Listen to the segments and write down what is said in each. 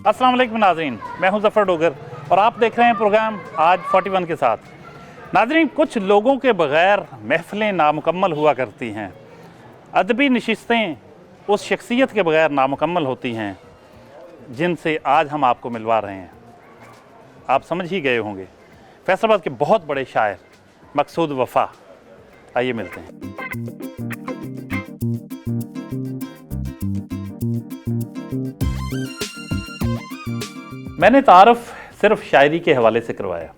अस्सलाम वालेकुम नाज़रीन, मैं हूं ज़फ़र डोगर और आप देख रहे हैं प्रोग्राम आज 41 के साथ। नाज़रीन, कुछ लोगों के बग़ैर महफ़िलें नामुकम्मल हुआ करती हैं। अदबी नशिस्तें उस शख्सियत के बग़ैर नामुकम्मल होती हैं जिनसे आज हम आपको मिलवा रहे हैं। आप समझ ही गए होंगे, फैसलाबाद के बहुत बड़े शायर मकसूद वफ़ा। आइए मिलते हैं। मैंने तारफ़ सिर्फ़ शायरी के हवाले से करवाया,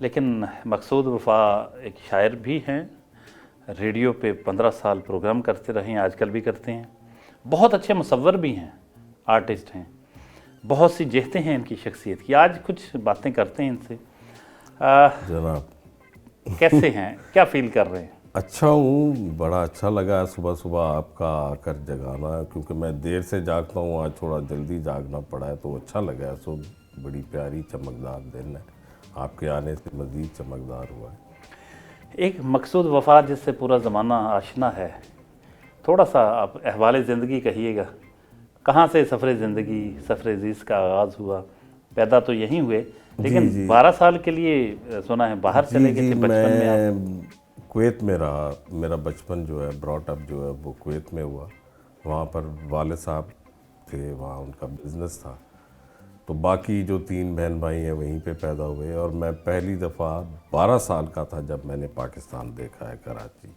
लेकिन मकसूद वफ़ा एक शायर भी हैं। रेडियो पे 15 साल प्रोग्राम करते रहे हैं, आजकल भी करते हैं। बहुत अच्छे मुसव्वर भी हैं, आर्टिस्ट हैं। बहुत सी जेहतें हैं इनकी शख्सियत की। आज कुछ बातें करते हैं इनसे। जनाब कैसे हैं, क्या फ़ील कर रहे हैं? अच्छा हूँ, बड़ा अच्छा लगा सुबह सुबह आपका आकर जगाना, क्योंकि मैं देर से जागता हूँ, आज थोड़ा जल्दी जागना पड़ा है तो अच्छा लगा। सो बड़ी प्यारी चमकदार दिन है, आपके आने से मज़ीद चमकदार हुआ है। एक मकसूद वफ़ा जिससे पूरा ज़माना आशना है, थोड़ा सा आप अहवाल ज़िंदगी कहिएगा। कहाँ से सफ़र ज़िंदगी, सफ़र अज़ीज़ का आगाज़ हुआ? पैदा तो यहीं हुए, लेकिन 12 साल के लिए सुना है बाहर चले गए थे बचपन में आप। मैं कुवैत में रहा, मेरा बचपन जो है ब्रॉट अप जो है वो कुवैत में हुआ। वहाँ पर वाले साहब थे, वहाँ उनका बिज़नेस था, तो बाकी जो 3 बहन भाई हैं वहीं पे पैदा हुए। और मैं पहली दफ़ा 12 साल का था जब मैंने पाकिस्तान देखा है, कराची।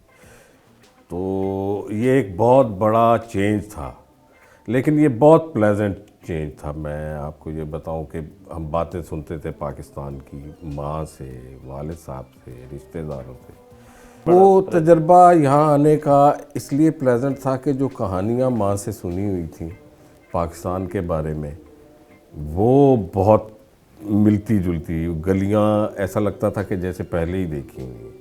तो ये एक बहुत बड़ा चेंज था, लेकिन ये बहुत प्लेजेंट चेंज था। मैं आपको ये बताऊं कि हम बातें सुनते थे पाकिस्तान की, माँ से, वालिद साहब से, रिश्तेदारों से। वो तजर्बा यहाँ आने का इसलिए प्लेजेंट था कि जो कहानियाँ माँ से सुनी हुई थी पाकिस्तान के बारे में, वो बहुत मिलती जुलती। गलियाँ ऐसा लगता था कि जैसे पहले ही देखी हुई।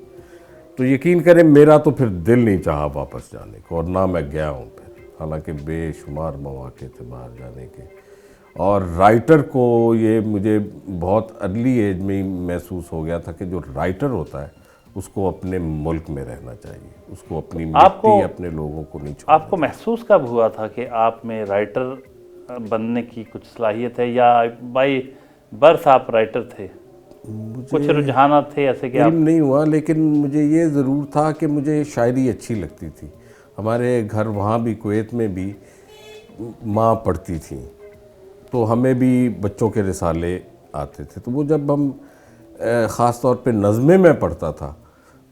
तो यकीन करें, मेरा तो फिर दिल नहीं चाहा वापस जाने को, और ना मैं गया हूँ फिर। हालांकि बेशुमार मौके थे बाहर जाने के। और राइटर को ये मुझे बहुत अर्ली एज में ही महसूस हो गया था कि जो राइटर होता है उसको अपने मुल्क में रहना चाहिए, उसको अपनी मिट्टी, अपने लोगों को नहीं छोड़ना। आपको महसूस कब हुआ था कि आप में राइटर बनने की कुछ सलाहियत है, या बाई बर्थ आप राइटर थे? कुछ रुझानात थे ऐसे कि आप? नहीं हुआ, लेकिन मुझे ये ज़रूर था कि मुझे शायरी अच्छी लगती थी। हमारे घर वहाँ भी, कुवैत में भी माँ पढ़ती थी, तो हमें भी बच्चों के रिसाले आते थे। तो वो जब हम ख़ास तौर पे नज़्में में पढ़ता था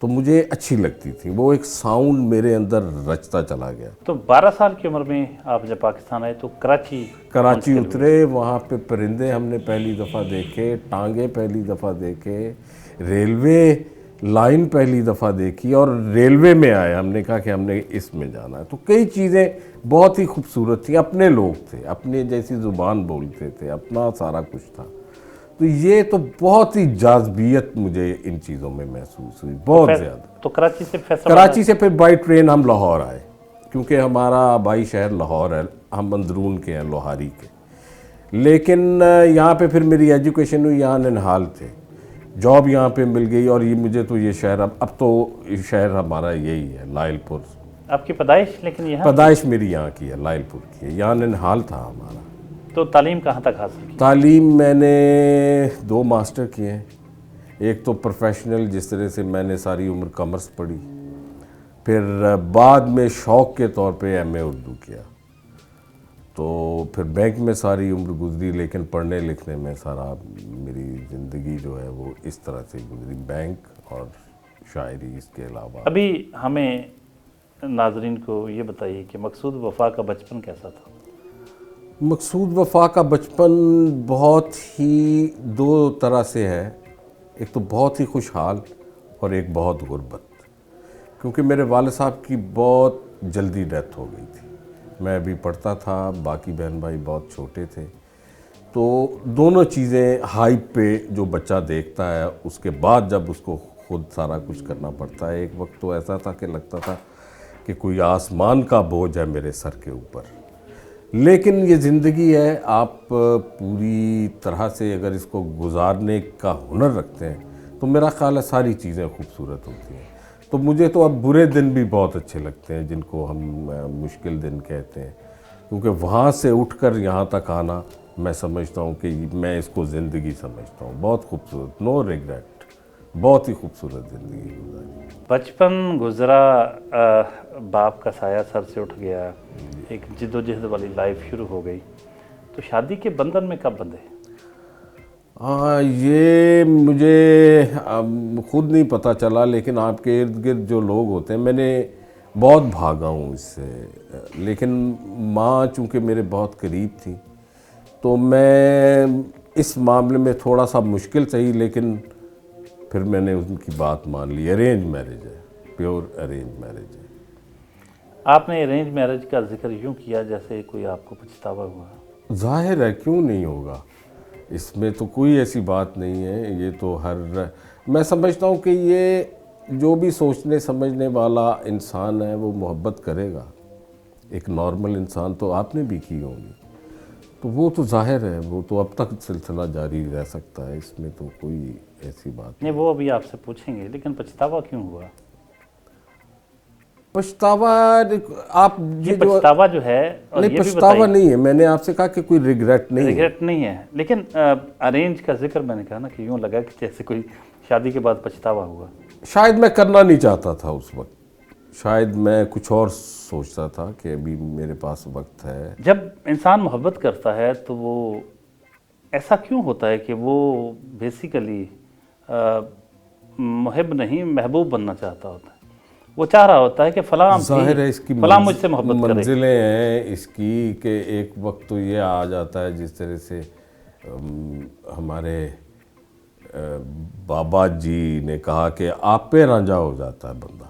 तो मुझे अच्छी लगती थी। वो एक साउंड मेरे अंदर रचता चला गया। तो 12 साल की उम्र में आप जब पाकिस्तान आए तो कराची उतरे। वहाँ पे परिंदे हमने पहली दफ़ा देखे, टांगे पहली दफ़ा देखे, रेलवे लाइन पहली दफ़ा देखी, और रेलवे में आए। हमने कहा कि हमने इसमें जाना है। तो कई चीज़ें बहुत ही खूबसूरत थी। अपने लोग थे, अपने जैसी ज़ुबान बोलते थे, अपना सारा कुछ था। तो ये तो बहुत ही जाज़बियत मुझे इन चीज़ों में महसूस हुई, बहुत ज़्यादा। तो कराची से फिर बाई ट्रेन हम लाहौर आए, क्योंकि हमारा आबाई शहर लाहौर है, हम अंदरून के हैं, लोहारी के। लेकिन यहाँ पे फिर मेरी एजुकेशन हुई, यहाँ ननिहाल थे, जॉब यहाँ पे मिल गई। और ये मुझे तो ये शहर अब तो ये शहर हमारा यही है, लायलपुर। आपकी पैदाइश लेकिन यहाँ? पैदाइश मेरी यहाँ की है, लायलपुर की है। यहाँ ननिहाल था हमारा। तो तालीम कहाँ तक हासिल की? तालीम मैंने 2 मास्टर किए हैं। एक तो प्रोफेशनल, जिस तरह से मैंने सारी उम्र कॉमर्स पढ़ी, फिर बाद में शौक़ के तौर पे एमए उर्दू किया। तो फिर बैंक में सारी उम्र गुजरी, लेकिन पढ़ने लिखने में सारा मेरी ज़िंदगी जो है वो इस तरह से गुजरी, बैंक और शायरी इसके अलावा। अभी हमें नाजरीन को ये बताइए कि मकसूद वफ़ा का बचपन कैसा था? मकसूद वफ़ा का बचपन बहुत ही 2 तरह से है। एक तो बहुत ही खुशहाल और एक बहुत गुर्बत, क्योंकि मेरे वालिद साहब की बहुत जल्दी डेथ हो गई थी। मैं अभी पढ़ता था, बाकी बहन भाई बहुत छोटे थे। तो दोनों चीज़ें हाइप पे जो बच्चा देखता है, उसके बाद जब उसको खुद सारा कुछ करना पड़ता है। एक वक्त तो ऐसा था कि लगता था कि कोई आसमान का बोझ है मेरे सर के ऊपर। लेकिन ये ज़िंदगी है, आप पूरी तरह से अगर इसको गुजारने का हुनर रखते हैं तो मेरा ख्याल है सारी चीज़ें खूबसूरत होती हैं। तो मुझे तो अब बुरे दिन भी बहुत अच्छे लगते हैं, जिनको हम मुश्किल दिन कहते हैं, क्योंकि वहाँ से उठकर यहाँ तक आना मैं समझता हूँ कि मैं इसको ज़िंदगी समझता हूँ। बहुत खूबसूरत, नो रिग्रेट, बहुत ही खूबसूरत ज़िंदगी गुजारी। बचपन गुजरा, बाप का साया सर से उठ गया, एक जिद्दोजहद वाली लाइफ शुरू हो गई, तो शादी के बंधन में कब बंधे? ये मुझे खुद नहीं पता चला, लेकिन आपके इर्द गिर्द जो लोग होते हैं, मैंने बहुत भागा हूँ इससे, लेकिन माँ चूँकि मेरे बहुत करीब थी, तो मैं इस मामले में थोड़ा सा मुश्किल सही, लेकिन फिर मैंने उनकी बात मान ली। अरेंज मैरिज है, प्योर अरेंज मैरिज है। आपने अरेंज मैरिज का जिक्र यूँ किया जैसे कोई आपको पछतावा हुआ। जाहिर है, क्यों नहीं होगा, इसमें तो कोई ऐसी बात नहीं है। ये तो मैं समझता हूँ कि ये जो भी सोचने समझने वाला इंसान है वो मोहब्बत करेगा। एक नॉर्मल इंसान तो आपने भी की होगी, तो वो तो जाहिर है, वो तो अब तक सिलसिला जारी रह सकता है, इसमें तो कोई ऐसी बात नहीं, वो अभी आपसे पूछेंगे, लेकिन पछतावा क्यों हुआ? पछतावा, आप ये पछतावा जो है, और नहीं, ये भी पछतावा बताइए, नहीं है, मैंने आपसे कहा कि कोई रिग्रेट नहीं है। रिग्रेट नहीं है, लेकिन अरेंज का जिक्र मैंने कहा ना कि यूँ लगा कि जैसे कोई शादी के बाद पछतावा हुआ। शायद मैं करना नहीं चाहता था उस वक्त, शायद मैं कुछ और सोचता था कि अभी मेरे पास वक्त है। जब इंसान मोहब्बत करता है तो वो ऐसा क्यों होता है कि वो बेसिकली मुहिब नहीं महबूब बनना चाहता होता है? वो चाह रहा होता है कि जाहिर है, इसकी फलां मुझसे मोहब्बत करे। मंजिलें हैं इसकी कि एक वक्त तो ये आ जाता है, जिस तरह से हमारे बाबा जी ने कहा कि आप पे रांझा हो जाता है बंदा।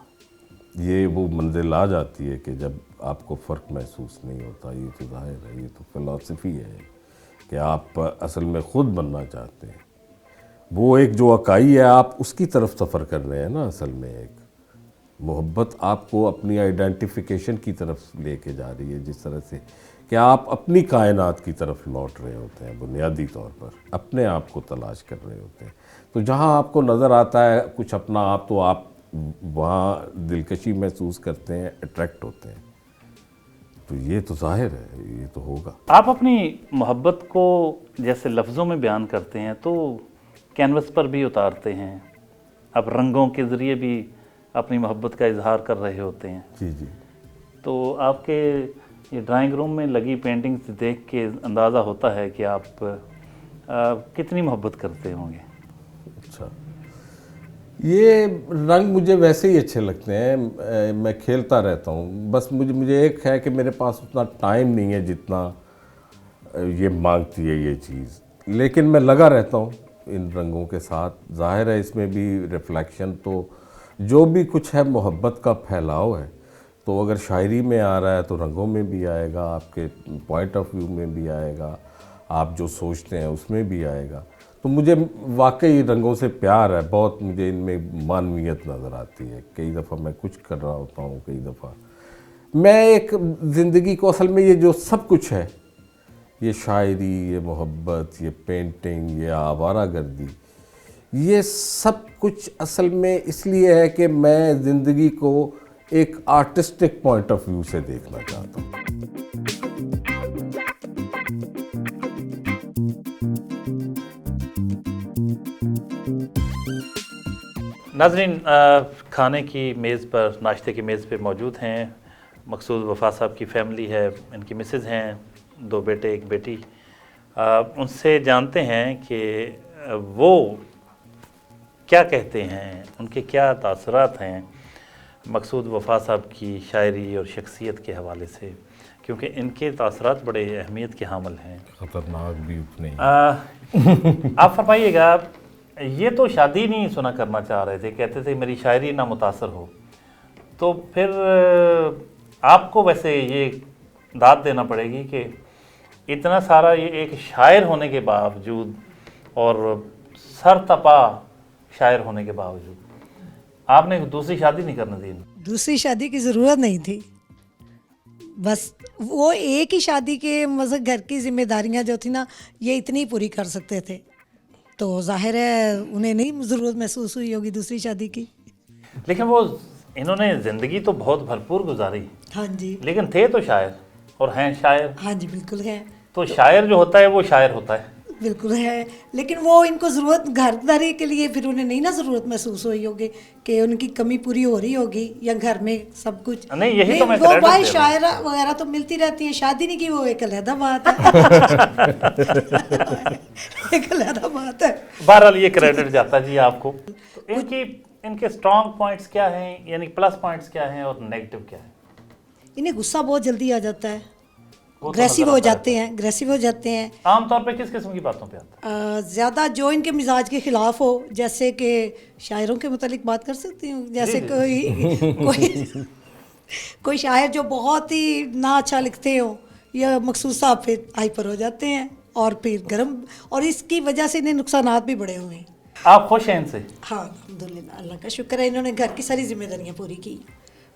ये वो मंजिल आ जाती है कि जब आपको फ़र्क महसूस नहीं होता। ये तो जाहिर है, ये तो फ़िलासफ़ी है कि आप असल में ख़ुद बनना चाहते हैं। वो एक जो अकाई है, आप उसकी तरफ सफ़र कर रहे हैं ना। असल में एक मोहब्बत आपको अपनी आइडेंटिफिकेशन की तरफ लेके जा रही है, जिस तरह से कि आप अपनी कायनात की तरफ लौट रहे होते हैं, बुनियादी तौर पर अपने आप को तलाश कर रहे होते हैं। तो जहाँ आपको नज़र आता है कुछ अपना आप, तो आप वहाँ दिलकशी महसूस करते हैं, अट्रैक्ट होते हैं। तो ये तो जाहिर है, ये तो होगा। आप अपनी मोहब्बत को जैसे लफ्ज़ों में बयान करते हैं तो कैनवस पर भी उतारते हैं, अब रंगों के ज़रिए भी अपनी मोहब्बत का इजहार कर रहे होते हैं। जी जी। तो आपके ये ड्राइंग रूम में लगी पेंटिंग्स देख के अंदाज़ा होता है कि आप कितनी मोहब्बत करते होंगे। अच्छा, ये रंग मुझे वैसे ही अच्छे लगते हैं, मैं खेलता रहता हूँ। बस मुझे एक है कि मेरे पास उतना टाइम नहीं है जितना ये मांगती है ये चीज़, लेकिन मैं लगा रहता हूँ इन रंगों के साथ। जाहिर है, इसमें भी रिफ्लेक्शन, तो जो भी कुछ है मोहब्बत का फैलाव है, तो अगर शायरी में आ रहा है तो रंगों में भी आएगा, आपके पॉइंट ऑफ व्यू में भी आएगा, आप जो सोचते हैं उसमें भी आएगा। तो मुझे वाकई रंगों से प्यार है बहुत, मुझे इनमें मानवीयत नज़र आती है। कई दफ़ा मैं कुछ कर रहा होता हूँ, कई दफ़ा मैं एक ज़िंदगी को, असल में ये जो सब कुछ है, ये शायरी, ये मोहब्बत, ये पेंटिंग, ये आवारागर्दी, ये सब कुछ असल में इसलिए है कि मैं ज़िंदगी को एक आर्टिस्टिक पॉइंट ऑफ व्यू से देखना चाहता हूँ। नाज़रीन, खाने की मेज़ पर, नाश्ते की मेज़ पे मौजूद हैं मकसूद वफ़ा साहब की फैमिली है, इनकी मिसेज़ हैं, 2 बेटे 1 बेटी। उनसे जानते हैं कि वो क्या कहते हैं, उनके क्या तासुरात हैं मकसूद वफ़ा साहब की शायरी और शख्सियत के हवाले से, क्योंकि इनके तासुरात बड़े अहमियत के हामिल हैं। ख़तरनाक भी उतने ही। आप फरमाइएगा, ये तो शादी नहीं सुना करना चाह रहे थे, कहते थे मेरी शायरी ना मुतासर हो, तो फिर आपको वैसे ये दाद देना पड़ेगी कि इतना सारा, ये एक शायर होने के बावजूद और सरतपा शायर होने के बावजूद आपने दूसरी शादी नहीं करने दी। दूसरी शादी की ज़रूरत नहीं थी, बस वो एक ही शादी के मतलब घर की जिम्मेदारियां जो थी ना, ये इतनी पूरी कर सकते थे, तो जाहिर है उन्हें नहीं ज़रूरत महसूस हुई होगी दूसरी शादी की। लेकिन वो इन्होंने ज़िंदगी तो बहुत भरपूर गुजारी। हाँ जी। लेकिन थे तो शायर और हैं शायर। हाँ जी, बिल्कुल है। तो शायर जो होता है वो शायर होता है। बिल्कुल है, लेकिन वो इनको ज़रूरत घरदारी के लिए फिर उन्हें नहीं ना ज़रूरत महसूस हुई होगी कि उनकी कमी पूरी हो रही होगी या घर में सब कुछ नहीं, यही तो मैं वो credit भाई दे रहा हूँ। शायरा वगैरह तो मिलती रहती हैं, शादी नहीं की वो एक अलहदा बात है। एक अलहदा बात है। बहरहाल ये क्रेडिट जाता है जी आपको। तो इनके स्ट्रॉन्ग पॉइंट्स क्या हैं, यानी प्लस पॉइंट्स क्या हैं और नेगेटिव क्या है? इन्हें गुस्सा बहुत जल्दी आ जाता है, वो तो अग्रेसिव नजर हो आता जाते हैं, अग्रेसिव हो जाते हैं। आमतौर पे किस किस्म की बातों पे आता है? ज़्यादा जो इनके मिजाज के खिलाफ हो, जैसे कि शायरों के मुतालिक बात कर सकती हूँ, जैसे कोई कोई शायर जो बहुत ही ना अच्छा लिखते हो या मकसूद साहब फिर हाइपर हो जाते हैं और फिर गर्म, और इसकी वजह से इन्हें नुकसानात भी बड़े हुए हैं। आप खुश हैं इनसे? हाँ अल्हम्दुलिल्लाह, अल्लाह का शुक्र है, इन्होंने घर की सारी जिम्मेदारियाँ पूरी की,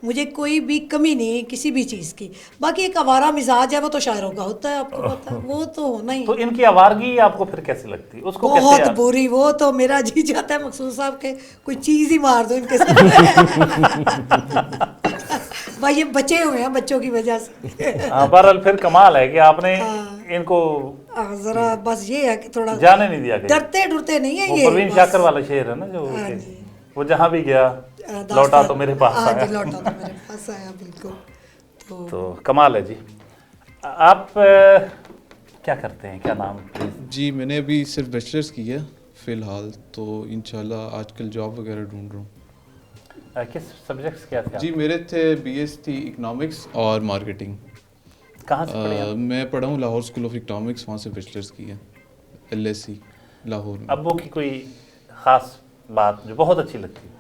मुझे कोई भी कमी नहीं किसी भी चीज़ की। बाकी एक आवारा मिजाज है वो तो शायरों का होता है, आपको पता है, वो तो होना ही। तो इनकी आवारगी आपको फिर कैसे लगती है? उसको कैसे बहुत आप... बुरी, वो तो मेरा जी चाहता है मकसूद साहब के कोई चीज़ ही मार दो इनके सामने। भाई ये बचे हुए हैं बच्चों की वजह से। हाँ, बहरहाल फिर कमाल है कि आपने इनको ज़रा बस ये है कि थोड़ा जाने नहीं दिया कहीं। डरते डरते नहीं है वो ये। परवीन शाकर वाला शेर है ना जो हाँ कि जी। वो जहाँ भी गया लौटा तो मेरे पास हाँ आया। जी, लौटा तो मेरे पास आया, बिल्कुल। तो कमाल है जी। आप क्या करते हैं, क्या नाम प्लीज? जी मैंने अभी सिर्फ बैचलर्स की है फ़िलहाल, तो इंशाल्लाह आजकल जॉब वगैरह ढूंढ रहा हूँ। किस सब्जेक्ट्स क्या थे? जी मेरे थे बीएस थी इकनॉमिक्स और मार्केटिंग। कहाँ से पढ़े आप? मैं पढ़ा हूँ लाहौर स्कूल ऑफ इकनॉमिक्स, वहाँ से बैचलर्स की है LSE लाहौर में। अब्बू की कोई ख़ास बात जो बहुत अच्छी लगती है?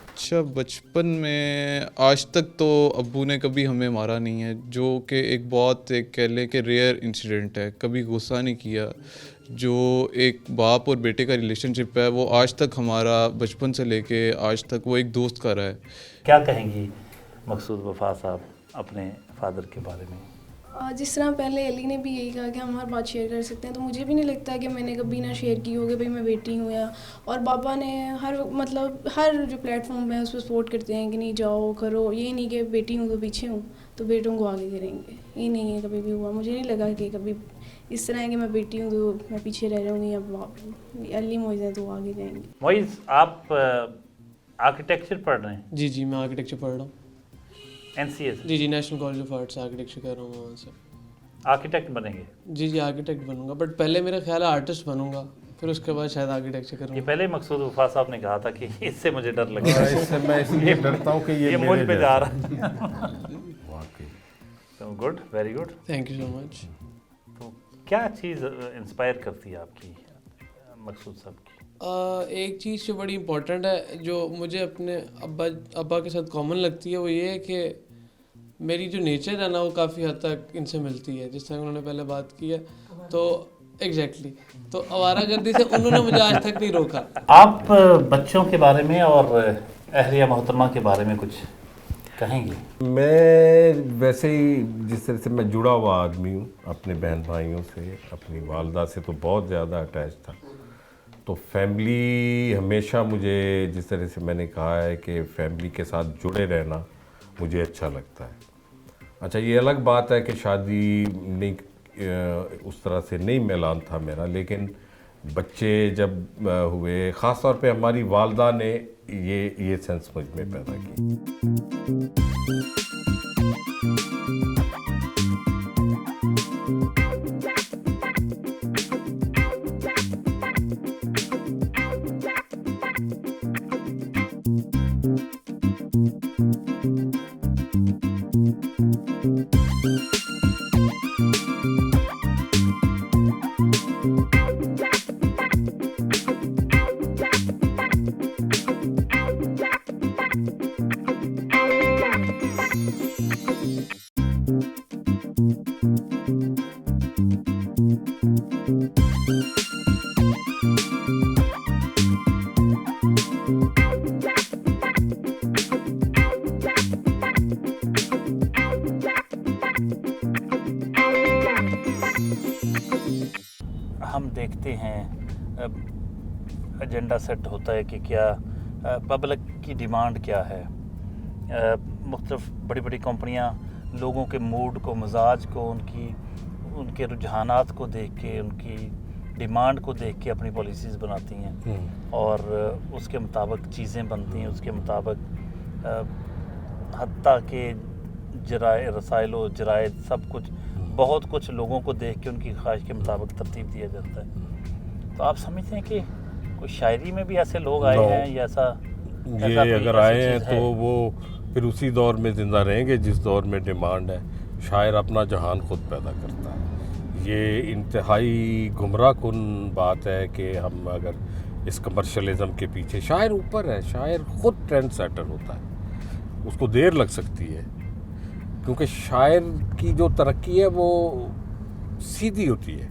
अच्छा, बचपन में आज तक तो अब्बू ने कभी हमें मारा नहीं है, जो कि एक बहुत एक कह लें कि रेयर इंसिडेंट है। कभी गुस्सा नहीं किया। जो एक बाप और बेटे का रिलेशनशिप है वो आज तक हमारा बचपन से लेके आज तक वो एक दोस्त का रहा है। क्या कहेंगी मकसूद वफा साहब अपने फादर के बारे में? जिस तरह पहले अली ने भी यही कहा कि हम हर बात शेयर कर सकते हैं, तो मुझे भी नहीं लगता कि मैंने कभी ना शेयर की होगी भाई मैं बेटी हूँ या। और पापा ने हर जो प्लेटफॉर्म है उस पर सपोर्ट करते हैं कि नहीं जाओ करो, ये नहीं कि बेटी हूँ तो पीछे हूँ तो बेटों को आगे करेंगे, ये नहीं है कभी भी हुआ। मुझे नहीं लगा कि कभी इस तरह है कि मैं बेटी हूँ तो मैं पीछे रह जाऊँगी या अली मोइज़ है तो आगे जाएंगे। मोइज़, आप आर्किटेक्चर पढ़ रहे हैं? जी जी मैं आर्किटेक्चर पढ़ रहा हूँ। NCA से? जी जी National College of Arts architecture कर रहा हूँ वहाँ से। आर्किटेक्ट बनेंगे? जी जी आर्किटेक्ट बनूंगा, बट पहले मेरा ख्याल है आर्टिस्ट बनूंगा, फिर उसके बाद शायद आर्किटेक्चर ये करूँगा। पहले मकसूद वफा साहब ने कहा था कि इससे मुझे डर लगता है, इससे मैं इसलिए डरता हूँ कि ये मुझ मेरे पे जा जैसा रहा है। वाकई। तो good, very good. Thank you so much. तो क्या चीज़ इंस्पायर करती है आपकी मकसूद साहब की? एक चीज़ जो बड़ी इम्पोर्टेंट है जो मुझे अपने अब्बा के साथ कॉमन लगती है वो ये है कि मेरी जो नेचर है ना वो काफ़ी हद तक इनसे मिलती है। जिस तरह उन्होंने पहले बात की है तो एग्जैक्टली तो आवारागर्दी से उन्होंने मुझे आज तक नहीं रोका। आप बच्चों के बारे में और अहलिया मोहतरमा के बारे में कुछ कहेंगे? मैं वैसे ही जिस तरह से मैं जुड़ा हुआ आदमी हूँ अपने बहन भाइयों से, अपनी वालदा से तो बहुत ज़्यादा अटैच था। तो फैमिली हमेशा मुझे, जिस तरह से मैंने कहा है कि फैमिली के साथ जुड़े रहना मुझे अच्छा लगता है। अच्छा, ये अलग बात है कि शादी नहीं उस तरह से नहीं मिलान था मेरा, लेकिन बच्चे जब हुए, ख़ास तौर पे हमारी वालदा ने ये सेंस मुझ में पैदा की। हम देखते हैं एजेंडा सेट होता है कि क्या पब्लिक की डिमांड क्या है। मुख्तलिफ बड़ी बड़ी कंपनियां लोगों के मूड को, मिजाज को, उनकी उनके रुझानात को देख के, उनकी डिमांड को देख के अपनी पॉलिसीज़ बनाती हैं और उसके मुताबिक चीज़ें बनती हैं, उसके मुताबिक हत्ता के जराए रसाइल व जरायद सब कुछ, बहुत कुछ लोगों को देख के उनकी ख्वाहिश के मुताबिक तरतीब दिया जाता है। तो आप समझते हैं कि कोई शायरी में भी ऐसे लोग आए हैं या ऐसा ये अगर आए हैं तो वो फिर उसी दौर में ज़िंदा रहेंगे जिस दौर में डिमांड है। शायर अपना जहान खुद पैदा करता है। ये इंतहाई गुमराह कुन बात है कि हम अगर इस कमर्शलिज्म के पीछे, शायर ऊपर है, शायर खुद ट्रेंड सेटर होता है, उसको देर लग सकती है क्योंकि शायर की जो तरक्की है वो सीधी होती है,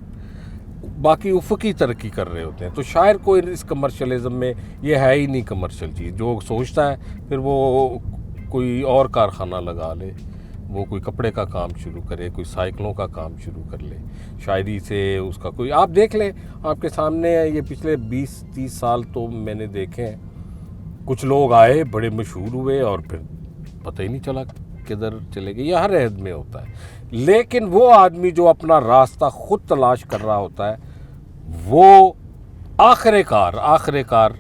बाकी उफ़क़ी तरक्की कर रहे होते हैं। तो शायर को इस कमर्शलिज्म में ये है ही नहीं कमर्शियल चीज़। जो सोचता है फिर वो कोई और कारखाना लगा ले, वो कोई कपड़े का काम शुरू करे, कोई साइकिलों का काम शुरू कर ले, शायरी से उसका कोई, आप देख लें आपके सामने है, ये पिछले 20-30 साल तो मैंने देखे हैं। कुछ लोग आए, बड़े मशहूर हुए और फिर पता ही नहीं चला किधर चले गए। ये हर अहद में होता है। लेकिन वो आदमी जो अपना रास्ता खुद तलाश कर रहा होता है, वो आखिरकार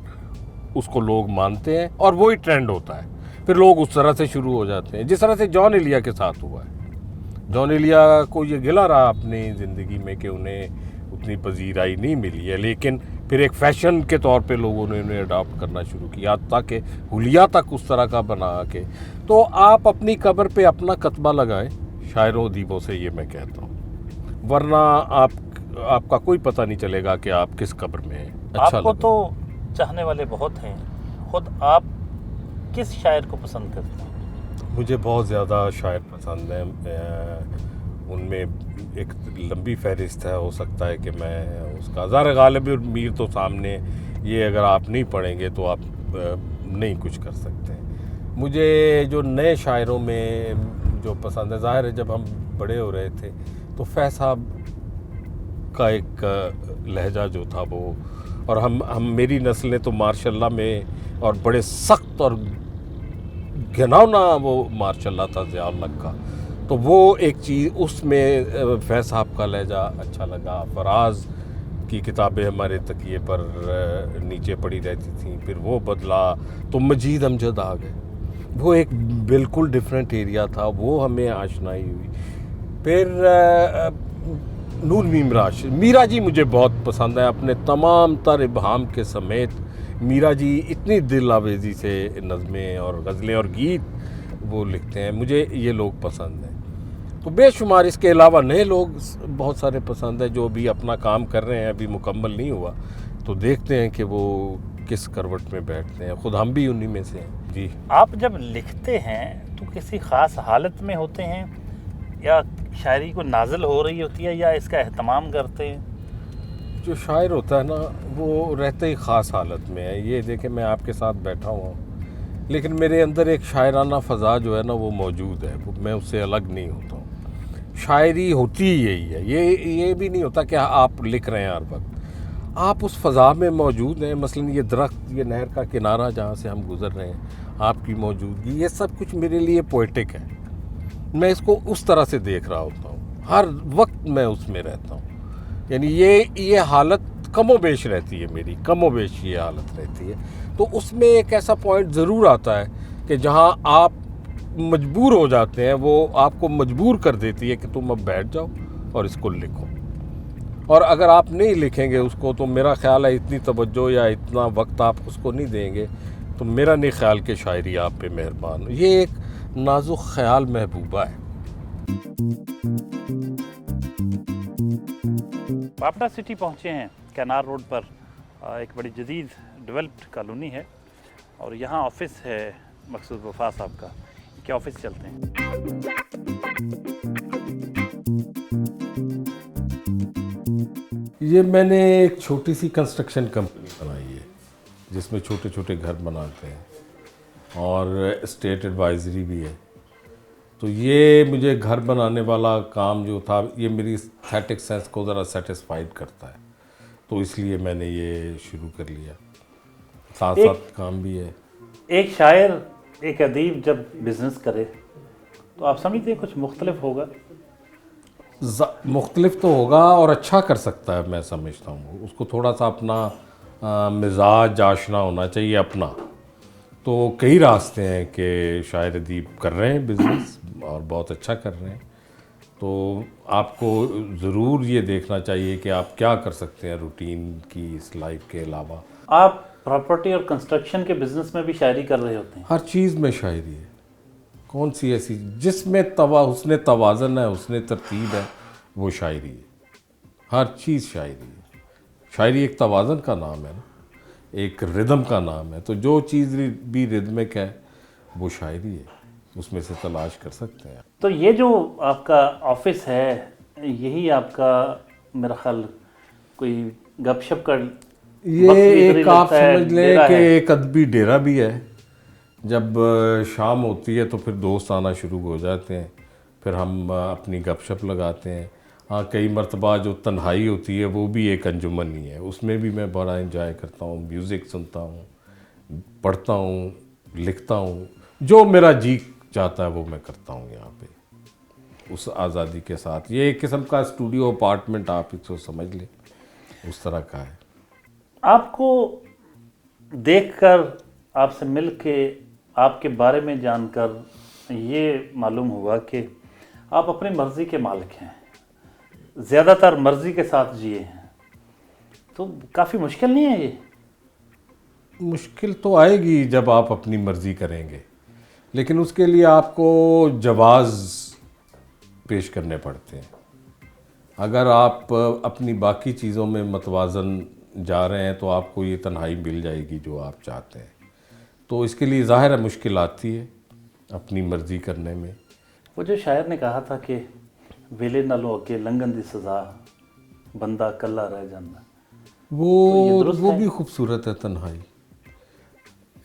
उसको लोग मानते हैं और वही ट्रेंड होता है। फिर लोग उस तरह से शुरू हो जाते हैं, जिस तरह से जॉन एलिया के साथ हुआ है। जॉन एलिया को ये गिला रहा अपनी ज़िंदगी में कि उन्हें उतनी पजीराई नहीं मिली है, लेकिन फिर एक फ़ैशन के तौर पे लोगों ने उन्हें अडॉप्ट करना शुरू किया, ताकि हुलिया तक उस तरह का बना के। तो आप अपनी कब्र पे अपना कतबा लगाएं, शायरों अदीबों से, ये मैं कहता हूँ, वरना आपका कोई पता नहीं चलेगा कि आप किस कब्र में हैं। अच्छा आपको तो चाहने वाले बहुत हैं, खुद आप किस शायर को पसंद करते हैं? मुझे बहुत ज़्यादा शायर पसंद हैं। उनमें एक लंबी फहरिस्त है, हो सकता है कि मैं उसका ज़ाहिर गालिब और मीर तो सामने, ये अगर आप नहीं पढ़ेंगे तो आप नहीं कुछ कर सकते। मुझे जो नए शायरों में जो पसंद है, ज़ाहिर है जब हम बड़े हो रहे थे तो फैज़ साहब का एक लहजा जो था वो, और हम मेरी नस्ल ने तो माशाल्लाह में, और बड़े सख्त और घिनौना वो माशाल्लाह था ज़िया-उल-हक का, तो वो एक चीज़ उसमें फैज़ साहब का लहजा अच्छा लगा। फराज की किताबें हमारे तकिए पर नीचे पड़ी रहती थी, फिर वो बदला तो मजीद अमजद आ गए, वो एक बिल्कुल डिफरेंट एरिया था, वो हमें आशनाई हुई। फिर नूर मीरा जी मुझे बहुत पसंद है, अपने तमाम तर इबहाम के समेत मीरा जी इतनी दिल आवेज़ी से नज़में और गज़लें और गीत वो लिखते हैं, मुझे ये लोग पसंद हैं। तो बेशुमार इसके अलावा नए लोग बहुत सारे पसंद हैं जो भी अपना काम कर रहे हैं, अभी मुकम्मल नहीं हुआ, तो देखते हैं कि वो किस करवट में बैठते हैं। खुद हम भी उन्हीं में से हैं। जी, आप जब लिखते हैं तो किसी ख़ास हालत में होते हैं या शायरी को नाज़िल हो रही होती है या इसका एहतमाम करते हैं? जो शायर होता है ना वो रहते ही ख़ास हालत में है। ये देखें मैं आपके साथ बैठा हुआ हूँ, लेकिन मेरे अंदर एक शायराना फ़ज़ा जो है ना वो मौजूद है, वो मैं उससे अलग नहीं होता हूँ। शायरी होती ही यही है, ये भी नहीं होता कि आप लिख रहे हैं हर वक्त, आप उस फ़ज़ा में मौजूद हैं। मसलन ये दरख्त, ये नहर का किनारा जहाँ से हम गुज़र रहे हैं, आपकी मौजूदगी, ये सब कुछ मेरे लिए पोएटिक है। मैं इसको उस तरह से देख रहा होता हूँ, हर वक्त मैं उसमें रहता हूँ। यानी ये हालत कमोबेश रहती है मेरी, कमोबेश ये हालत रहती है। तो उसमें एक ऐसा पॉइंट ज़रूर आता है कि जहाँ आप मजबूर हो जाते हैं, वो आपको मजबूर कर देती है कि तुम अब बैठ जाओ और इसको लिखो। और अगर आप नहीं लिखेंगे उसको तो मेरा ख्याल है इतनी तवज्जो या इतना वक्त आप उसको नहीं देंगे तो मेरा नहीं ख्याल कि शायरी आप पे मेहरबान हो। ये एक नाजुक ख्याल महबूबा है। पापड़ा सिटी पहुँचे हैं, कैनार रोड पर एक बड़ी जदीद डेवलप्ड कॉलोनी है और यहाँ ऑफिस है मकसूद वफा साहब का। क्या ऑफिस चलते हैं। ये मैंने एक छोटी सी कंस्ट्रक्शन कंपनी बनाई है जिसमें छोटे छोटे घर बनाते हैं और स्टेट एडवाइजरी भी है। तो ये मुझे घर बनाने वाला काम जो था ये मेरी एस्थेटिक सेंस को ज़रा सेटिस्फाइड करता है, तो इसलिए मैंने ये शुरू कर लिया। साथ साथ काम भी है। एक शायर, एक अदीब जब बिज़नेस करे तो आप समझते हैं कुछ मुख्तलिफ होगा? मुख्तलिफ तो होगा और अच्छा कर सकता है, मैं समझता हूँ। उसको थोड़ा सा अपना मिजाज आशना होना चाहिए अपना। तो कई रास्ते हैं कि शायर अदीब कर रहे हैं बिज़नेस और बहुत अच्छा कर रहे हैं। तो आपको ज़रूर ये देखना चाहिए कि आप क्या कर सकते हैं रूटीन की इस लाइफ के अलावा। आप प्रॉपर्टी और कंस्ट्रक्शन के बिजनेस में भी शायरी कर रहे होते हैं। हर चीज़ में शायरी है, कौन सी ऐसी जिसमें हुस्न तवाज़न है, हुस्न तरतीब है, वो शायरी है। हर चीज़ शायरी है। शायरी एक तवाज़न का नाम है ना, एक रिदम का नाम है। तो जो चीज़ भी रिदमिक है वो शायरी है, उसमें से तलाश कर सकते हैं। तो ये जो आपका ऑफिस है, यही आपका मेरा ख्याल कोई गपशप का ये वक्त भी इधर ही एक आप लगता है, समझ लें डेरा कि है। एक अदबी डेरा भी है। जब शाम होती है तो फिर दोस्त आना शुरू हो जाते हैं, फिर हम अपनी गपशप लगाते हैं। हाँ, कई मरतबा जो तन्हाई होती है वो भी एक अंजुमन ही है, उसमें भी मैं बड़ा एंजॉय करता हूँ। म्यूज़िक सुनता हूँ, पढ़ता हूँ, लिखता हूँ, जो मेरा जी चाहता है वो मैं करता हूँ यहाँ पे, उस आज़ादी के साथ। ये एक किस्म का स्टूडियो अपार्टमेंट आप इसको समझ लें, उस तरह का है। आपको देखकर, आपसे मिलके, आपके बारे में जानकर ये मालूम हुआ कि आप अपनी मर्ज़ी के मालिक हैं, ज़्यादातर मर्ज़ी के साथ जिए हैं। तो काफ़ी मुश्किल नहीं है ये? मुश्किल तो आएगी जब आप अपनी मर्ज़ी करेंगे, लेकिन उसके लिए आपको जवाज़ पेश करने पड़ते हैं। अगर आप अपनी बाकी चीज़ों में मतवाज़न जा रहे हैं तो आपको ये तन्हाई मिल जाएगी जो आप चाहते हैं। तो इसके लिए ज़ाहिर है मुश्किल आती है अपनी मर्ज़ी करने में। वो जो शायर ने कहा था कि वेले नालों अगे लंघन दी सज़ा, बंदा कल्ला रह जाना, तो ये दुरुस्त वो है? भी खूबसूरत है तन्हाई।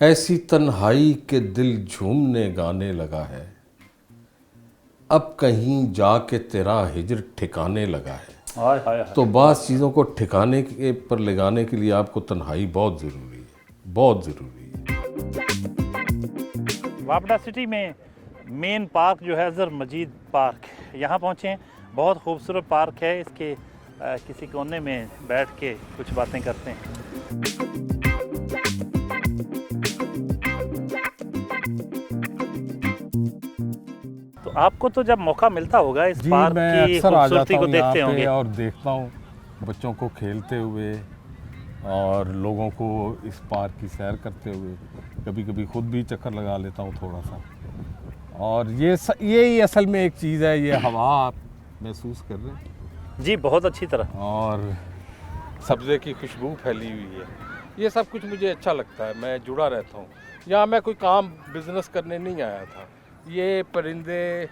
ऐसी तन्हाई के दिल झूमने गाने लगा है, अब कहीं जाके तेरा हिजर ठिकाने लगा है। हाय हाय हाय। तो बास चीज़ों को ठिकाने के पर लगाने के लिए आपको तन्हाई बहुत ज़रूरी है, बहुत ज़रूरी है। वापडा सिटी में मेन पार्क जो है अज़हर मजीद पार्क, यहाँ पहुँचे हैं। बहुत खूबसूरत पार्क है। इसके किसी कोने में बैठ के कुछ बातें करते हैं। तो आपको तो जब मौका मिलता होगा इस जी, पार्क मैं की अक्सर आ खूबसूरती जाता को हूँ यहाँ देखते पे होंगे। और देखता हूँ बच्चों को खेलते हुए और लोगों को इस पार्क की सैर करते हुए। कभी कभी खुद भी चक्कर लगा लेता हूँ थोड़ा सा। और यही असल में एक चीज़ है, ये हवा आप महसूस कर रहे हैं जी, बहुत अच्छी तरह। और सब्ज़े की खुशबू फैली हुई है। ये सब कुछ मुझे अच्छा लगता है, मैं जुड़ा रहता हूँ यहाँ। मैं कोई काम बिजनेस करने नहीं आया था। ये परिंदे,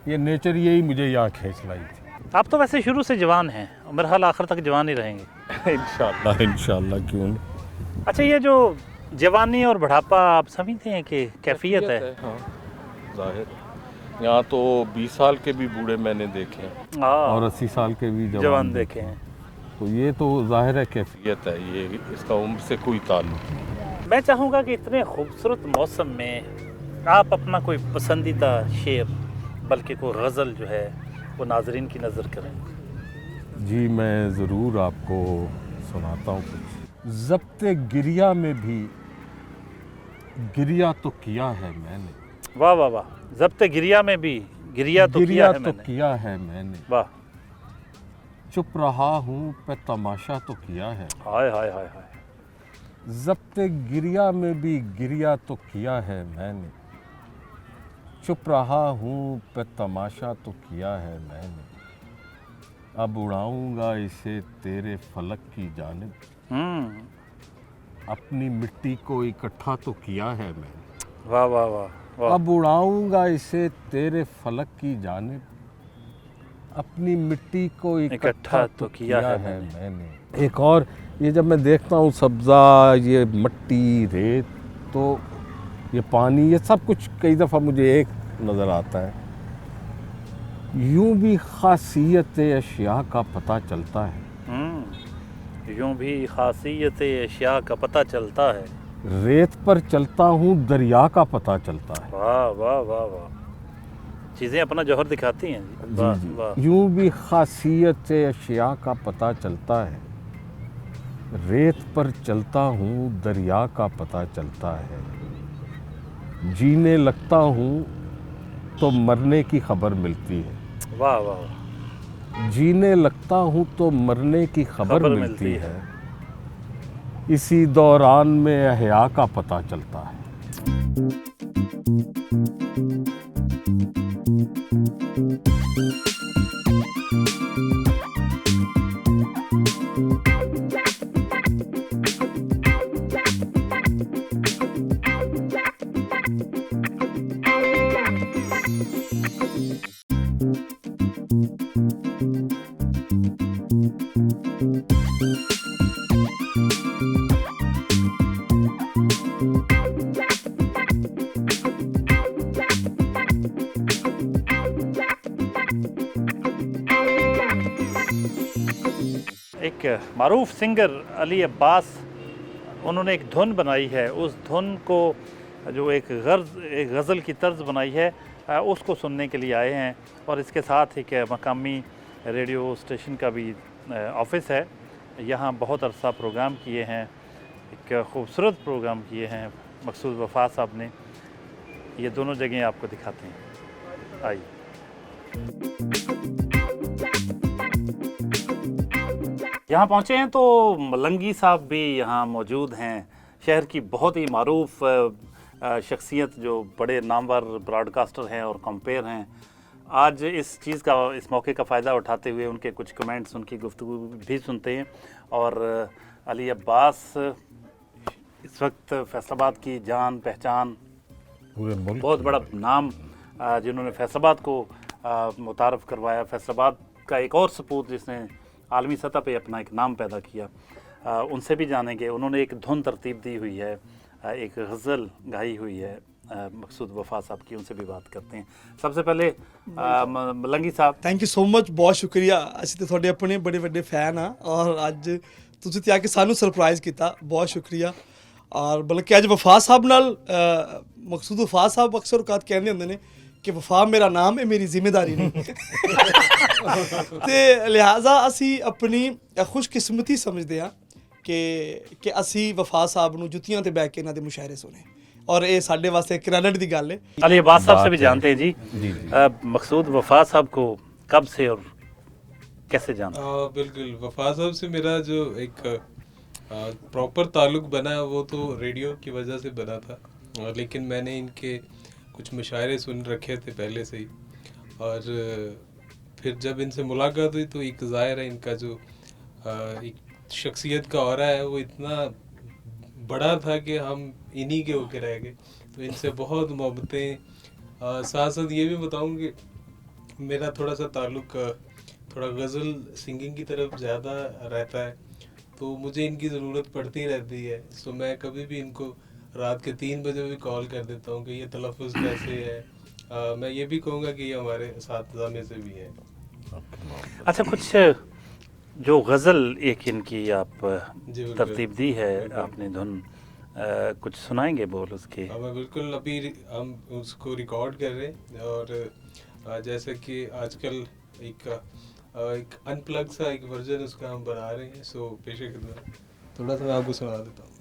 ये नेचर, यही मुझे यहाँ खींच लाई थी। आप तो वैसे शुरू से जवान हैं और मेरा हाल आखिर तक जवान ही रहेंगे। इंशाल्लाह, इंशाल्लाह, क्यों नहीं। अच्छा, ये जो जवानी और बुढ़ापा आप समझते हैं कि कैफियत है? हाँ, जाहिर। यहाँ तो 20 साल के भी बूढ़े मैंने देखे हैं और 80 साल के भी जवान देखे हैं। तो ये तो जाहिर है कैफियत है, ये इसका उम्र से कोई ताल्लुक नहीं। मैं चाहूँगा कि इतने खूबसूरत मौसम में आप अपना कोई पसंदीदा शेर, बल्कि कोई गज़ल जो है वो नाजरीन की नज़र करें। जी, मैं ज़रूर आपको सुनाता हूँ कुछ। ज़ब्ते गिरिया में भी गिरिया तो किया है मैंने। वाह वाह वाह। ज़ब्ते गिरिया में भी गिरिया तो किया है मैंने। किया है मैंने। वाह। चुप रहा हूँ पे तमाशा तो किया है। हाय हाय हाय हाय। ज़ब्ते गिरिया में भी गिरिया तो किया है मैंने। चुप रहा हूँ पे तमाशा तो किया है मैंने। अब उड़ाऊंगा इसे तेरे फलक की जानिब। अपनी मिट्टी को इकट्ठा तो किया है मैंने। वाह वाह वाह वाह। अब उड़ाऊंगा इसे तेरे फलक की जानिब। अपनी मिट्टी को इकट्ठा तो किया है मैंने। एक और, ये जब मैं देखता हूँ सब्ज़ा, ये मट्टी, रेत, तो ये पानी, ये सब कुछ कई दफ़ा मुझे एक नज़र आता है। यूं भी खासियत अशिया का पता चलता है। यूं भी खासियत अशिया का पता चलता है। रेत पर चलता हूँ दरिया का पता चलता है। वाह वाह वाह वाह। चीज़ें अपना जौहर दिखाती हैं जी। जी वाह जी वाह। यूं भी खासियत से अशिया का पता चलता है, रेत पर चलता हूँ दरिया का पता चलता है, जीने लगता हूँ तो मरने की खबर मिलती है, वाह वाह वाह। जीने लगता हूँ तो मरने की खबर मिलती है, इसी दौरान में अहया का पता चलता है। एक मारूफ सिंगर अली अब्बास, उन्होंने एक धुन बनाई है, उस धुन को जो एक गज़ल की तर्ज बनाई है उसको सुनने के लिए आए हैं। और इसके साथ एक मकामी रेडियो स्टेशन का भी ऑफिस है, यहाँ बहुत अरसा प्रोग्राम किए हैं, एक खूबसूरत प्रोग्राम किए हैं मकसूद वफ़ा साहब ने। ये दोनों जगह आपको दिखाते हैं, आइए। यहाँ पहुँचे हैं तो मलंगी साहब भी यहाँ मौजूद हैं, शहर की बहुत ही मारूफ शख्सियत जो बड़े नामवर ब्रॉडकास्टर हैं और कंपेयर हैं। आज इस चीज़ का, इस मौके का फ़ायदा उठाते हुए उनके कुछ कमेंट्स, उनकी गुफ्तगू भी सुनते हैं। और अली अब्बास इस वक्त फैसलाबाद की जान पहचान, पूरे मुल्क बहुत बड़ा नाम, जिन्होंने फैसलाबाद को मुतारफ़ करवाया, फैसलाबाद का एक और सपूत जिसने आलमी सतह पे अपना एक नाम पैदा किया, उनसे भी जानेंगे। उन्होंने एक धुन तरतीब दी हुई है, एक गज़ल गाई हुई है मकसूद वफ़ा साहब की, उनसे भी बात करते हैं। सबसे पहले मलंगी साहब, थैंक यू सो मच, बहुत शुक्रिया। ਅਸੀਂ ਤੇ ਤੁਹਾਡੇ ਆਪਣੇ ਬੜੇ ਵੱਡੇ ਫੈਨ ਆ ਔਰ ਅੱਜ ਤੁਸੀਂ ਤੇ ਆ ਕੇ ਸਾਨੂੰ ਸਰਪ੍ਰਾਈਜ਼ ਕੀਤਾ, ਬਹੁਤ ਸ਼ੁਕਰੀਆ। ਔਰ ਬਲਕਿ ਅੱਜ ਵਫਾ ਸਾਹਿਬ ਨਾਲ ਮਕਸੂਦ ਵਫਾ ਸਾਹਿਬ ਅਕਸਰ ਔਕਾਤ ਕਹਿੰਦੇ ਹੁੰਦੇ ਨੇ ਕਿ ਵਫਾ ਮੇਰਾ ਨਾਮ ਹੈ, ਮੇਰੀ ਜ਼ਿੰਮੇਵਾਰੀ ਨਹੀਂ। ਤੇ ਲਿਹਾਜ਼ਾ ਅਸੀਂ ਆਪਣੀ ਖੁਸ਼ਕਿਸਮਤੀ ਸਮਝਦੇ ਆ ਕਿ ਅਸੀਂ ਵਫਾ ਸਾਹਿਬ ਨੂੰ ਜੁੱਤੀਆਂ ਤੇ ਬੈਠ ਕੇ ਇਹਨਾਂ ਦੇ ਮੁਸ਼ਾਇਰੇ ਸੁਣੇ, और ये साढ़े वास्ते क्रेडिट की गल है। अली अब्बास साहब से भी जानते हैं जी, जी मकसूद वफ़ा साहब को कब से और कैसे जानते हैं? बिल्कुल, वफा साहब से मेरा जो एक प्रॉपर ताल्लुक़ बना है वो तो रेडियो की वजह से बना था, लेकिन मैंने इनके कुछ मुशायरे सुन रखे थे पहले से ही, और फिर जब इनसे मुलाकात हुई तो एक ज़ाहिर है इनका जो एक शख्सियत का ऑरा है वो इतना बड़ा था कि हम इन्हीं के होके रह गए। तो इनसे बहुत मोहब्बतें, साथ साथ ये भी बताऊँ कि मेरा थोड़ा सा ताल्लुक़ थोड़ा गज़ल सिंगिंग की तरफ ज़्यादा रहता है, तो मुझे इनकी ज़रूरत पड़ती रहती है। सो मैं कभी भी इनको रात के 3 बजे भी कॉल कर देता हूँ कि ये तलफ़ुज़ कैसे है। मैं ये भी कहूँगा कि ये हमारे साथ में से भी है। अच्छा, कुछ जो गज़ल एक इनकी आप जी बिल्कुल। तरतीब दी है आपने धुन, कुछ सुनाएंगे बोल उसके? मैं बिल्कुल, अभी हम उसको रिकॉर्ड कर रहे हैं, और जैसे कि आजकल एक अनप्लग सा एक वर्जन उसका हम बना रहे हैं, सो पेशे खिदमत थोड़ा सा मैं आपको सुना देता हूँ।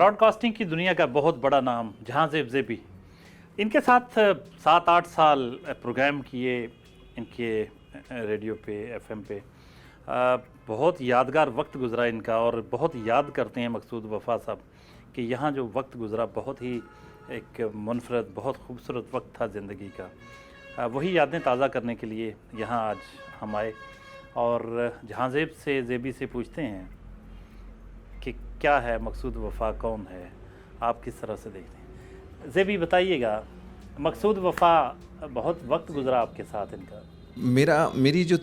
ब्रॉडकास्टिंग की दुनिया का बहुत बड़ा नाम जहांज़ेब ज़ेबी, इनके साथ 7-8 साल प्रोग्राम किए इनके रेडियो पे, एफएम पे। बहुत यादगार वक्त गुज़रा इनका और बहुत याद करते हैं मकसूद वफ़ा साहब कि यहाँ जो वक्त गुज़रा बहुत ही एक मुनफरद, बहुत खूबसूरत वक्त था ज़िंदगी का। वही यादें ताज़ा करने के लिए यहाँ आज हम आए और जहांज़ेब से, ज़ेबी से पूछते हैं कि क्या है मकसूद वफ़ा, कौन है, आप किस तरह से देखते हैं। ज़ेबी बताइएगा, मकसूद वफ़ा बहुत वक्त गुज़रा आपके साथ इनका। मेरी जो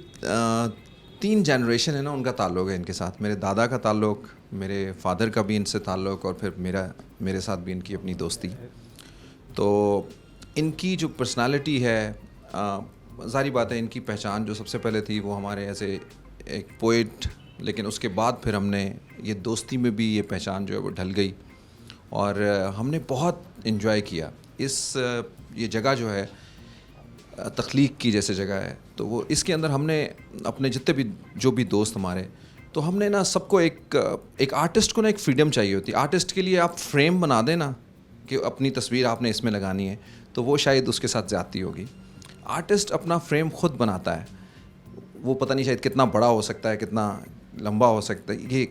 3 जनरेशन है ना, उनका ताल्लुक़ है इनके साथ। मेरे दादा का ताल्लुक़, मेरे फादर का भी इनसे ताल्लुक़ और फिर मेरे साथ भी इनकी अपनी दोस्ती। तो इनकी जो पर्सनालिटी है, ज़ाहिर बात है इनकी पहचान जो सबसे पहले थी वो हमारे ऐसे एक पोइट, लेकिन उसके बाद फिर हमने ये दोस्ती में भी ये पहचान जो है वो ढल गई और हमने बहुत इन्जॉय किया। ये जगह जो है तख्लीक की जैसे जगह है, तो वो इसके अंदर हमने अपने जितने भी जो भी दोस्त हमारे, तो हमने ना सबको एक आर्टिस्ट को ना एक फ्रीडम चाहिए होती है। आर्टिस्ट के लिए आप फ्रेम बना दें ना कि अपनी तस्वीर आपने इसमें लगानी है, तो वो शायद उसके साथ ज़्यादती होगी। आर्टिस्ट अपना फ्रेम खुद बनाता है, वो पता नहीं शायद कितना बड़ा हो सकता है, कितना लंबा हो सकता है। ये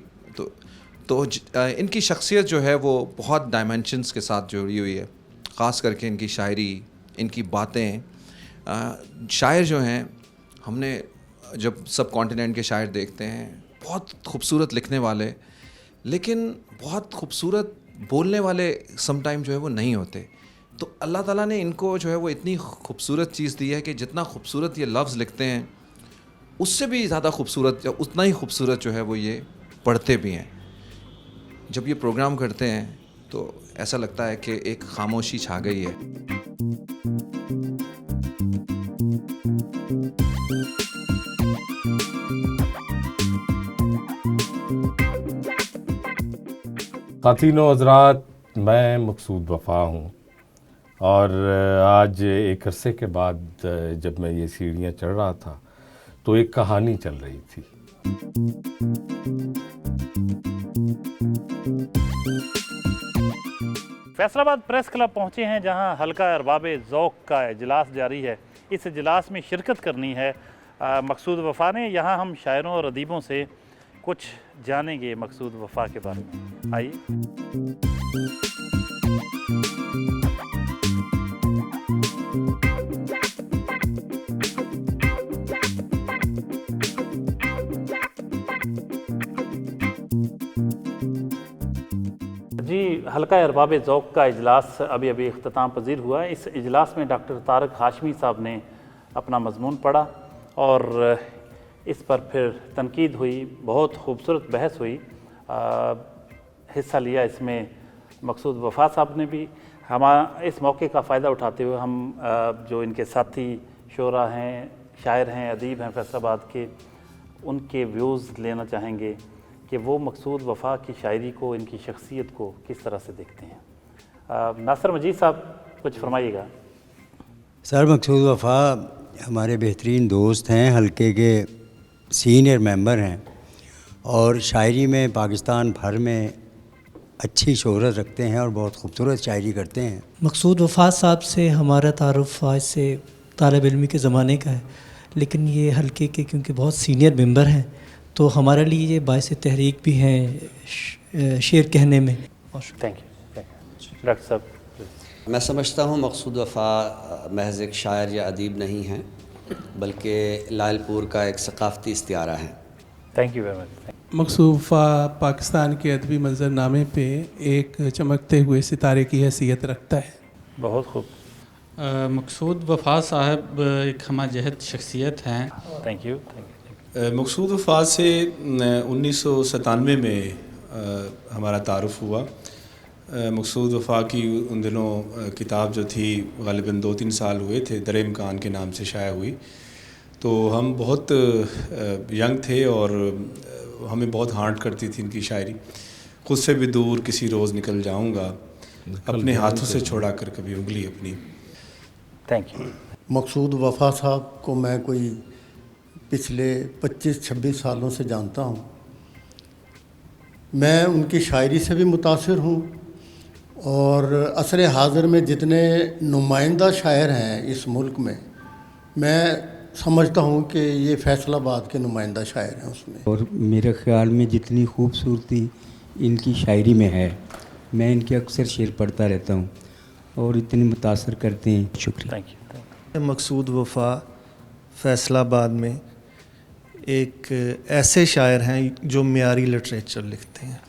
तो इनकी शख्सियत जो है वो बहुत डायमेंशंस के साथ जुड़ी हुई है, ख़ास करके इनकी शायरी, इनकी बातें। शायर जो हैं, हमने जब सब कॉन्टिनेंट के शायर देखते हैं, बहुत खूबसूरत लिखने वाले, लेकिन बहुत खूबसूरत बोलने वाले समटाइम जो है वो नहीं होते। तो अल्लाह ताला ने इनको जो है वो इतनी खूबसूरत चीज़ दी है कि जितना खूबसूरत ये लफ्ज़ लिखते हैं उससे भी ज़्यादा खूबसूरत या उतना ही खूबसूरत जो है वो ये पढ़ते भी हैं। जब ये प्रोग्राम करते हैं तो ऐसा लगता है कि एक खामोशी छा गई है। ख़वातीनो हज़रात, मैं मकसूद वफ़ा हूँ और आज एक अरसे के बाद जब मैं ये सीढ़ियाँ चढ़ रहा था तो एक कहानी चल रही थी। फैसलाबाद प्रेस क्लब पहुँचे हैं जहां हल्का अरबाब ज़ौक़ का इजलास जारी है। इस इजलास में शिरकत करनी है मकसूद वफ़ा ने। यहाँ हम शायरों और अदीबों से कुछ जानेंगे मकसूद वफ़ा के बारे में। आइए। जी, हल्का अरबाब ज़ौक़ का इजलास अभी इख्तिताम पजीर हुआ है। इस इजलास में डॉक्टर तारक हाशमी साहब ने अपना मजमून पढ़ा और इस पर फिर तनकीद हुई, बहुत खूबसूरत बहस हुई। हिस्सा लिया इसमें मकसूद वफ़ा साहब ने भी। इस मौके का फ़ायदा उठाते हुए हम जो इनके साथी शोरा हैं, शायर हैं, अदीब हैं फैसलाबाद के, उनके व्यूज़ लेना चाहेंगे कि वो मकसूद वफ़ा की शायरी को, इनकी शख्सियत को किस तरह से देखते हैं। नासिर मजीद साहब कुछ फरमाइएगा। सर, मकसूद वफ़ा हमारे बेहतरीन दोस्त हैं, हल्के के सीनियर मेंबर हैं और शायरी में पाकिस्तान भर में अच्छी शोहरत रखते हैं और बहुत खूबसूरत शायरी करते हैं। मकसूद वफ़ा साहब से हमारा तारुफ़ आज से तालिब इल्मी के ज़माने का है, लेकिन ये हल्के के क्योंकि बहुत सीनियर मेंबर हैं तो हमारे लिए ये बाइस तहरीक भी हैं शेर कहने में। थैंक यू डॉक्टर साहब। मैं समझता हूँ मकसूद वफ़ा महज़ एक शायर या अदीब नहीं हैं, बल्कि लालपुर का एक सकाफ़ती इस्तिआरा है। Thank you very much. Maqsood Wafa Pakistan के अदबी मंजरनामे पे एक चमकते हुए सितारे की हैसियत रखता है। बहुत खूब। मकसूद वफ़ा साहब एक हमाजहत शख्सियत हैं। Thank you. मकसूद वफ़ा से 1997 में हमारा तारुफ़ हुआ। मकसूद वफ़ा की उन दिनों किताब जो थी ग़ालिबन 2-3 साल हुए थे, दर इम्कान के नाम से शाया हुई। तो हम बहुत यंग थे और हमें बहुत हार्ट करती थी इनकी शायरी। खुद से भी दूर किसी रोज़ निकल जाऊंगा, अपने हाथों से छोड़ा कर कभी उंगली अपनी। Thank you. मकसूद वफ़ा साहब को मैं कोई पिछले 25-26 सालों से जानता हूँ मैं उनकी शायरी से भी मुतासिर हूँ और असर हाज़िर में जितने नुमाइंदा शायर हैं इस मुल्क में, मैं समझता हूँ कि ये फैसलाबाद के नुमाइंदा शायर हैं उसमें। और मेरे ख़्याल में जितनी खूबसूरती इनकी शायरी में है, मैं इनके अक्सर शेर पढ़ता रहता हूँ और इतनी मुतासर करते हैं। शुक्रिया। Thank you. मकसूद वफ़ा फैसलाबाद में एक ऐसे शायर हैं जो मियारी लिटरेचर लिखते हैं।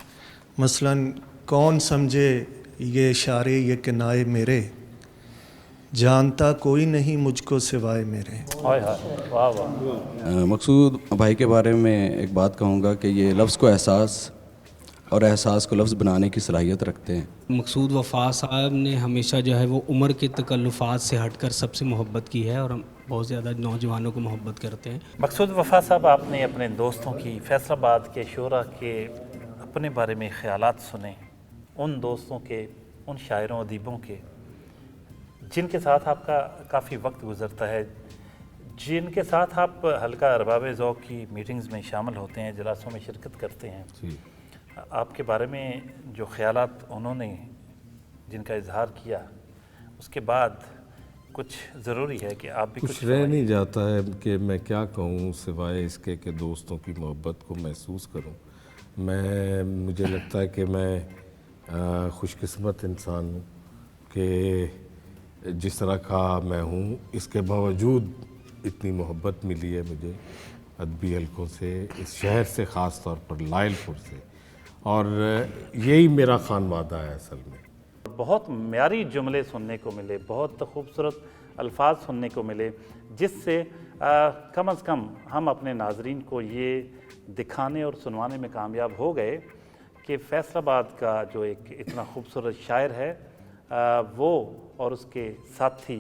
मसलन कौन समझे ये इशारे ये किनाए मेरे, जानता कोई नहीं मुझको सिवाय मेरे। हाय हाय, वाह वाह। मकसूद भाई के बारे में एक बात कहूँगा कि ये लफ्ज़ को एहसास और एहसास को लफ्ज़ बनाने की सलाहियत रखते हैं। मकसूद वफ़ा साहब ने हमेशा जो है वो उम्र के तकल्लुफ़ात से हटकर सबसे मोहब्बत की है और हम बहुत ज़्यादा नौजवानों को मोहब्बत करते हैं। मकसूद वफ़ा साहब, आपने अपने दोस्तों की, फैसलाबाद के शोरा के अपने बारे में ख़यालात सुने, उन दोस्तों के, उन शायरों अदीबों के जिनके साथ आपका काफ़ी वक्त गुज़रता है, जिनके साथ आप हल्का अरबाब ज़ौक़ की मीटिंग्स में शामिल होते हैं, जलासों में शिरकत करते हैं, आपके बारे में जो ख़यालात उन्होंने जिनका इजहार किया, उसके बाद कुछ ज़रूरी है कि आप भी कुछ रह नहीं जाता है कि मैं क्या कहूँ सिवाय इसके कि दोस्तों की मोहब्बत को महसूस करूँ। मुझे लगता है कि मैं खुशकिस्मत इंसान हूँ कि जिस तरह का मैं हूँ, इसके बावजूद इतनी मोहब्बत मिली है मुझे अदबी हलकों से, इस शहर से, ख़ास तौर पर लायलपुर से, और यही मेरा खानवादा है असल में। बहुत म्यारी जुमले सुनने को मिले, बहुत खूबसूरत अल्फाज सुनने को मिले, जिससे कम अज़ कम हम अपने नाजरीन को ये दिखाने और सुनवाने में कामयाब हो गए कि फैसलाबाद का जो एक इतना खूबसूरत शायर है वो और उसके साथी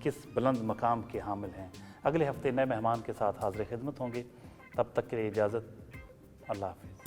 किस बुलंद मकाम के हामिल हैं। अगले हफ्ते नए मेहमान के साथ हाज़िर खिदमत होंगे, तब तक के लिए इजाज़त, अल्लाह हाफ़िज़।